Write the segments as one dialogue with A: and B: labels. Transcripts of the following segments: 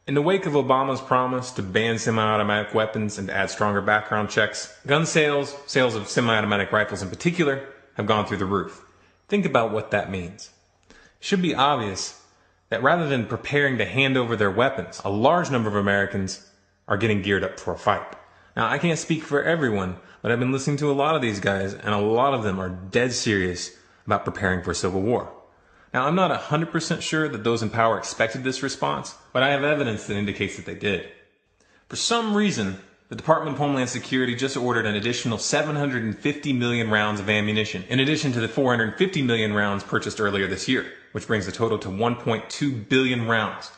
A: In the wake of Obama's promise to ban semi-automatic weapons and to add stronger background checks, gun sales of semi-automatic rifles in particular, have gone through the roof. Think about what that means. It should be obvious that rather than preparing to hand over their weapons, a large number of Americans are getting geared up for a fight. Now, I can't speak for everyone, but I've been listening to a lot of these guys, and a lot of them are dead serious about preparing for a civil war. Now, I'm not 100% sure that those in power expected this response, but I have evidence that indicates that they did. For some reason, the Department of Homeland Security just ordered an additional 750 million rounds of ammunition, in addition to the 450 million rounds purchased earlier this year, which brings the total to 1.2 billion rounds.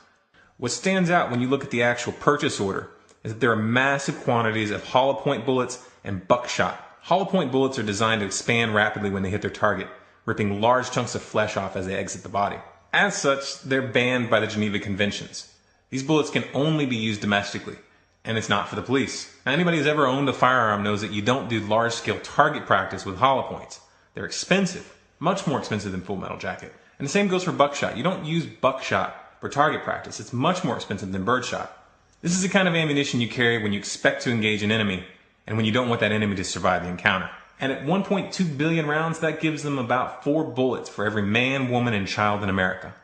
A: What stands out when you look at the actual purchase order is that there are massive quantities of hollow point bullets and buckshot. Hollow point bullets are designed to expand rapidly when they hit their target, ripping large chunks of flesh off as they exit the body. As such, they're banned by the Geneva Conventions. These bullets can only be used domestically, and it's not for the police. Now, anybody who's ever owned a firearm knows that you don't do large-scale target practice with hollow points. They're expensive, much more expensive than Full Metal Jacket. And the same goes for buckshot. You don't use buckshot for target practice. It's much more expensive than birdshot. This is the kind of ammunition you carry when you expect to engage an enemy, and when you don't want that enemy to survive the encounter. And at 1.2 billion rounds, that gives them about 4 bullets for every man, woman, and child in America.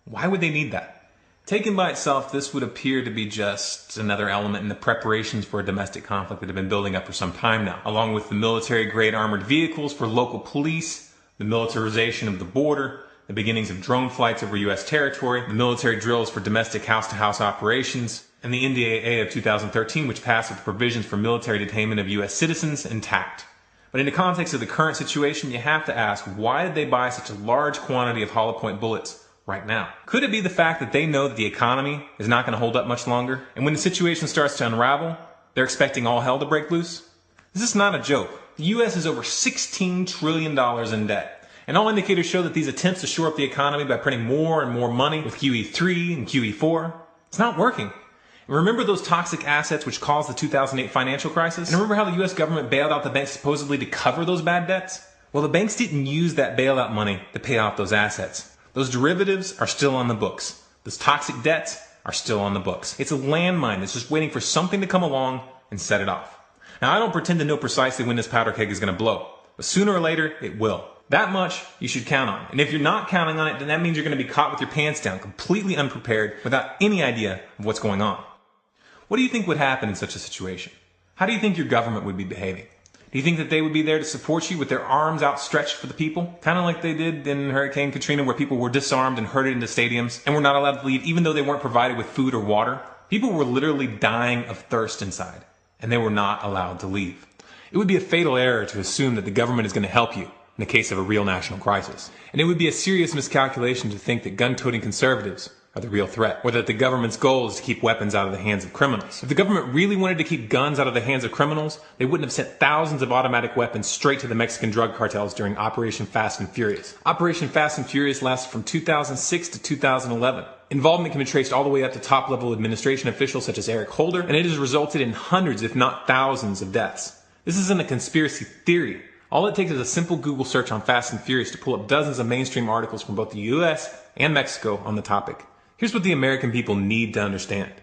A: Why would they need that? Taken by itself, this would appear to be just another element in the preparations for a domestic conflict that have been building up for some time now, along with the military-grade armored vehicles for local police, the militarization of the border, the beginnings of drone flights over U.S. territory, the military drills for domestic house-to-house operations, and the NDAA of 2013, which passed with provisions for military detainment of U.S. citizens intact. But in the context of the current situation, you have to ask, why did they buy such a large quantity of hollow point bullets right now? Could it be the fact that they know that the economy is not going to hold up much longer? And when the situation starts to unravel, they're expecting all hell to break loose? This is not a joke. The U.S. is over $16 trillion in debt. And all indicators show that these attempts to shore up the economy by printing more and more money with QE3 and QE4, it's not working. Remember those toxic assets which caused the 2008 financial crisis? And remember how the U.S. government bailed out the banks supposedly to cover those bad debts? Well, the banks didn't use that bailout money to pay off those assets. Those derivatives are still on the books. Those toxic debts are still on the books. It's a landmine that's just waiting for something to come along and set it off. Now, I don't pretend to know precisely when this powder keg is going to blow, but sooner or later, it will. That much you should count on. And if you're not counting on it, then that means you're going to be caught with your pants down, completely unprepared, without any idea of what's going on. What do you think would happen in such a situation? How do you think your government would be behaving? Do you think that they would be there to support you with their arms outstretched for the people? Kind of like they did in Hurricane Katrina, where people were disarmed and herded into stadiums and were not allowed to leave even though they weren't provided with food or water? People were literally dying of thirst inside, and they were not allowed to leave. It would be a fatal error to assume that the government is going to help you in the case of a real national crisis. And it would be a serious miscalculation to think that gun-toting conservatives are the real threat, or that the government's goal is to keep weapons out of the hands of criminals. If the government really wanted to keep guns out of the hands of criminals, they wouldn't have sent thousands of automatic weapons straight to the Mexican drug cartels during Operation Fast and Furious. Operation Fast and Furious lasted from 2006 to 2011. Involvement can be traced all the way up to top-level administration officials such as Eric Holder, and it has resulted in hundreds, if not thousands, of deaths. This isn't a conspiracy theory. All it takes is a simple Google search on Fast and Furious to pull up dozens of mainstream articles from both the US and Mexico on the topic. Here's what the American people need to understand.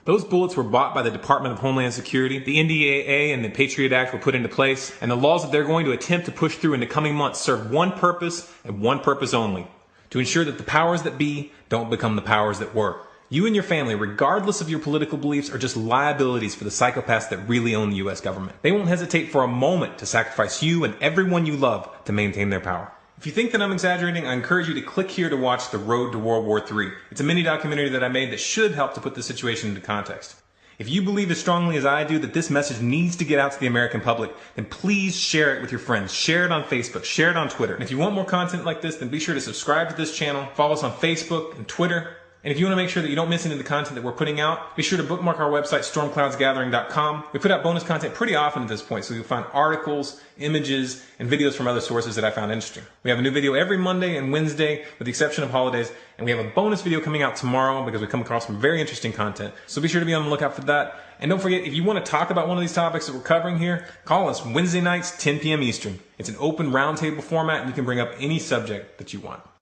A: Those bullets were bought by the Department of Homeland Security, the NDAA and the Patriot Act were put into place, and the laws that they're going to attempt to push through in the coming months serve one purpose and one purpose only: to ensure that the powers that be don't become the powers that were. You and your family, regardless of your political beliefs, are just liabilities for the psychopaths that really own the U.S. government. They won't hesitate for a moment to sacrifice you and everyone you love to maintain their power. If you think that I'm exaggerating, I encourage you to click here to watch The Road to World War III. It's a mini documentary that I made that should help to put the situation into context. If you believe as strongly as I do that this message needs to get out to the American public, then please share it with your friends. Share it on Facebook. Share it on Twitter. And if you want more content like this, then be sure to subscribe to this channel. Follow us on Facebook and Twitter. And if you want to make sure that you don't miss any of the content that we're putting out, be sure to bookmark our website, stormcloudsgathering.com. We put out bonus content pretty often at this point, so you'll find articles, images, and videos from other sources that I found interesting. We have a new video every Monday and Wednesday, with the exception of holidays, and we have a bonus video coming out tomorrow because we come across some very interesting content. So be sure to be on the lookout for that. And don't forget, if you want to talk about one of these topics that we're covering here, call us Wednesday nights, 10 p.m. Eastern. It's an open roundtable format, and you can bring up any subject that you want.